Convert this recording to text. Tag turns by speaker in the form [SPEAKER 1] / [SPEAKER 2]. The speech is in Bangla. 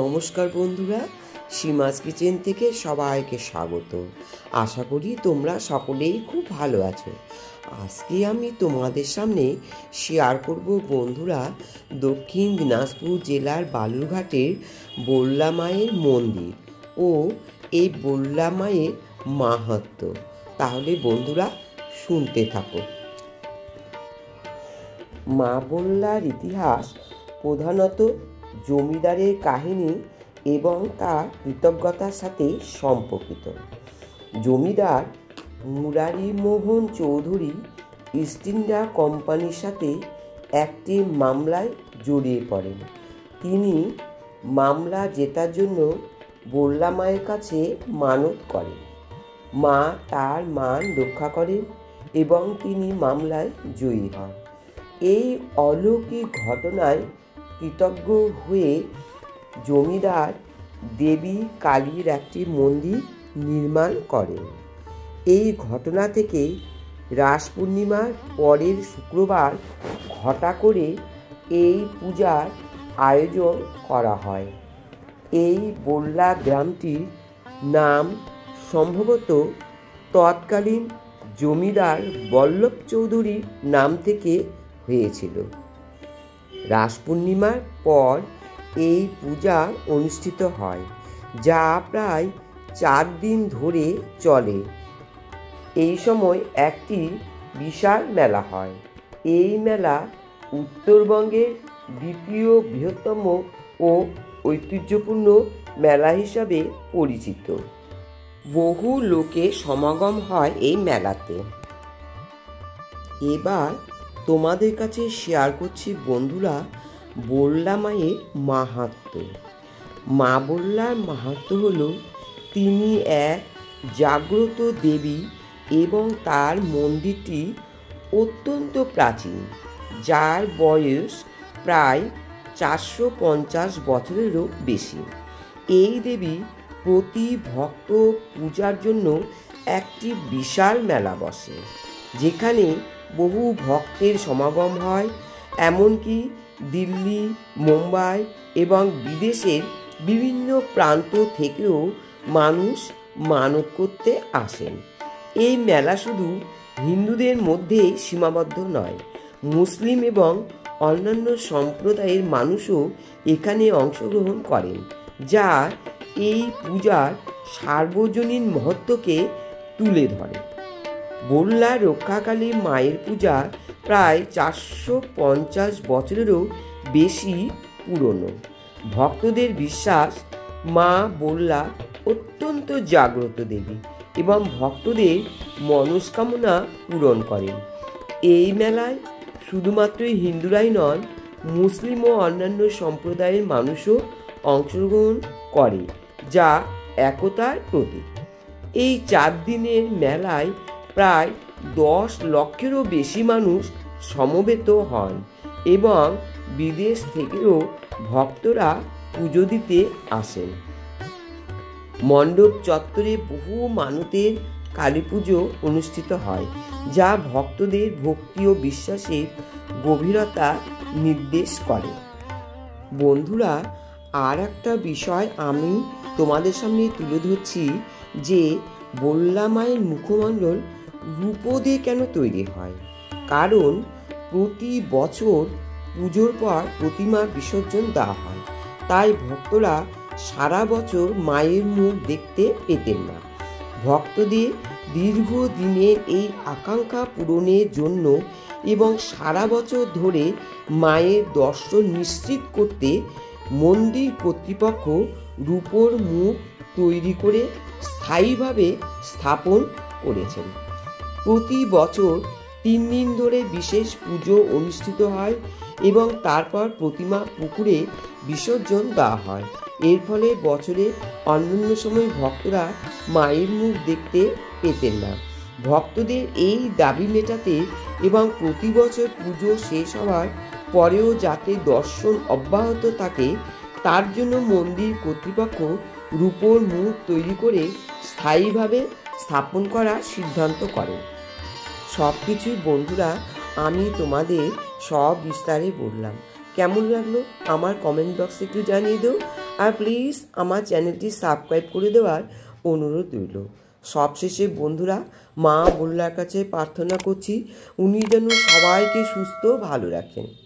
[SPEAKER 1] নমস্কার বন্ধুরা, সীমাস কিচেন থেকে সবাইকে স্বাগত। আশা করি তোমরা সকলেই খুব ভালো আছো। আজকে আমি তোমাদের সামনে শেয়ার করব বন্ধুরা, দক্ষিণ দিনাজপুর জেলার বালুরঘাটের বল্লা মায়ের মন্দির ও এই বল্লা মায়ের মাহাত্ম্য। তাহলে বন্ধুরা শুনতে থাকো। মা বল্লার ইতিহাস প্রধানত জমিদারের কাহিনী এবং তার কৃতজ্ঞতার সাথে সম্পর্কিত। জমিদার মুরারি মোহন চৌধুরী ইস্ট ইন্ডিয়া কোম্পানির সাথে একটি মামলায় জড়িয়ে পড়েন। তিনি মামলা জেতার জন্য বল্লা মায়ের কাছে মানত করেন। মা তার মান রক্ষা করেন এবং তিনি মামলায় জয়ী হন। এই অলৌকিক ঘটনায় কৃতজ্ঞ হয়ে জমিদার দেবী কালীর একটি মন্দির নির্মাণ করেন। এই ঘটনা থেকে রাস পূর্ণিমার পরের শুক্রবার ঘটা করে এই পূজার আয়োজন করা হয়। এই বল্লা গ্রামটির নাম সম্ভবত তৎকালীন জমিদার বল্লভ চৌধুরীর নাম থেকে হয়েছিল। রাস পূর্ণিমার পর এই পূজা অনুষ্ঠিত হয়, যা প্রায় 4 দিন ধরে চলে। এই সময় একটি বিশাল মেলা হয়। এই মেলা উত্তরবঙ্গের দ্বিতীয় বৃহত্তম ও ঐতিহ্যপূর্ণ মেলা হিসাবে পরিচিত। বহু লোকের সমাগম হয় এই মেলাতে। এবার তোমাদের কাছে শেয়ার করছি বন্ধুরা বল্লা মায়ের মাহাত্ম্য। মা বল্লার মাহাত্ম্য হলো, তিনি এক জাগ্রত দেবী এবং তার মন্দিরটি অত্যন্ত প্রাচীন, যার বয়স প্রায় 450 বছরেরও বেশি। এই দেবী প্রতি ভক্ত পূজার জন্য একটি বিশাল মেলা বসে, যেখানে বহু ভক্তের সমাগম হয়। এমনকি দিল্লি, মুম্বাই এবং বিদেশের বিভিন্ন প্রান্ত থেকেও মানুষ মানত করতে আসেন। এই মেলা শুধু হিন্দুদের মধ্যেই সীমাবদ্ধ নয়, মুসলিম এবং অন্যান্য সম্প্রদায়ের মানুষও এখানে অংশগ্রহণ করেন, যা এই পূজার সার্বজনীন মহত্বকে তুলে ধরে। বল্লা রক্ষাকালী মায়ের পূজা প্রায় 450 বছরেরও বেশি পুরনো। ভক্তদের বিশ্বাস, মা বল্লা অত্যন্ত জাগ্রত দেবী এবং ভক্তদের মনস্কামনা পূরণ করেন। এই মেলায় শুধুমাত্র হিন্দুরাই নন, মুসলিম ও অন্যান্য সম্প্রদায়ের মানুষও অংশগ্রহণ করে, যা একতার প্রতীক। এই 4 দিনের মেলায় প্রায় 10 লক্ষেরও বেশি মানুষ সমবেত হন এবং বিদেশ থেকেও ভক্তরা পুজো দিতে আসেন। মণ্ডপ চত্বরে বহু মানতের কালী পুজো অনুষ্ঠিত হয়, যা ভক্তদের ভক্তি ও বিশ্বাসের গভীরতা নির্দেশ করে। বন্ধুরা, আর একটা বিষয় আমি তোমাদের সামনে তুলে ধরছি যে বল্লা মায়ের মুখমণ্ডল রূপো দিয়ে কেন তৈরি হয়। কারণ প্রতি বছর পুজোর পর প্রতিমা বিসর্জন দেওয়া হয়, তাই ভক্তরা সারা বছর মায়ের মুখ দেখতে পেতেন না। ভক্তদের দীর্ঘদিনের এই আকাঙ্ক্ষা পূরণের জন্য এবং সারা বছর ধরে মায়ের দর্শন নিশ্চিত করতে মন্দির কর্তৃপক্ষ রূপোর মুখ তৈরি করে স্থায়ীভাবে স্থাপন করেছেন। প্রতি বছর 3 দিন ধরে বিশেষ পুজো অনুষ্ঠিত হয় এবং তারপর প্রতিমা পুকুরে বিসর্জন দেওয়া হয়। এর ফলে বছরে অন্যান্য সময় ভক্তরা মায়ের মুখ দেখতে পেতেন না। ভক্তদের এই দাবি মেটাতে এবং প্রতি বছর পুজো শেষ হওয়ার পরেও যাতে দর্শন অব্যাহত থাকে, তার জন্য মন্দির কর্তৃপক্ষ রূপোর মুখ তৈরি করে স্থায়ীভাবে স্থাপন করার সিদ্ধান্ত করেন। সব কিছুই বন্ধুরা আমি তোমাদের সব বিস্তারে বললাম। কেমন লাগলো আমার কমেন্ট বক্সে একটু জানিয়ে দাও। আর প্লিজ আমার চ্যানেলটি সাবস্ক্রাইব করে দেওয়ার অনুরোধ রইল। সবশেষে বন্ধুরা, মা বল্লার কাছে প্রার্থনা করছি উনি যেন সবাইকে সুস্থ ভালো রাখেন।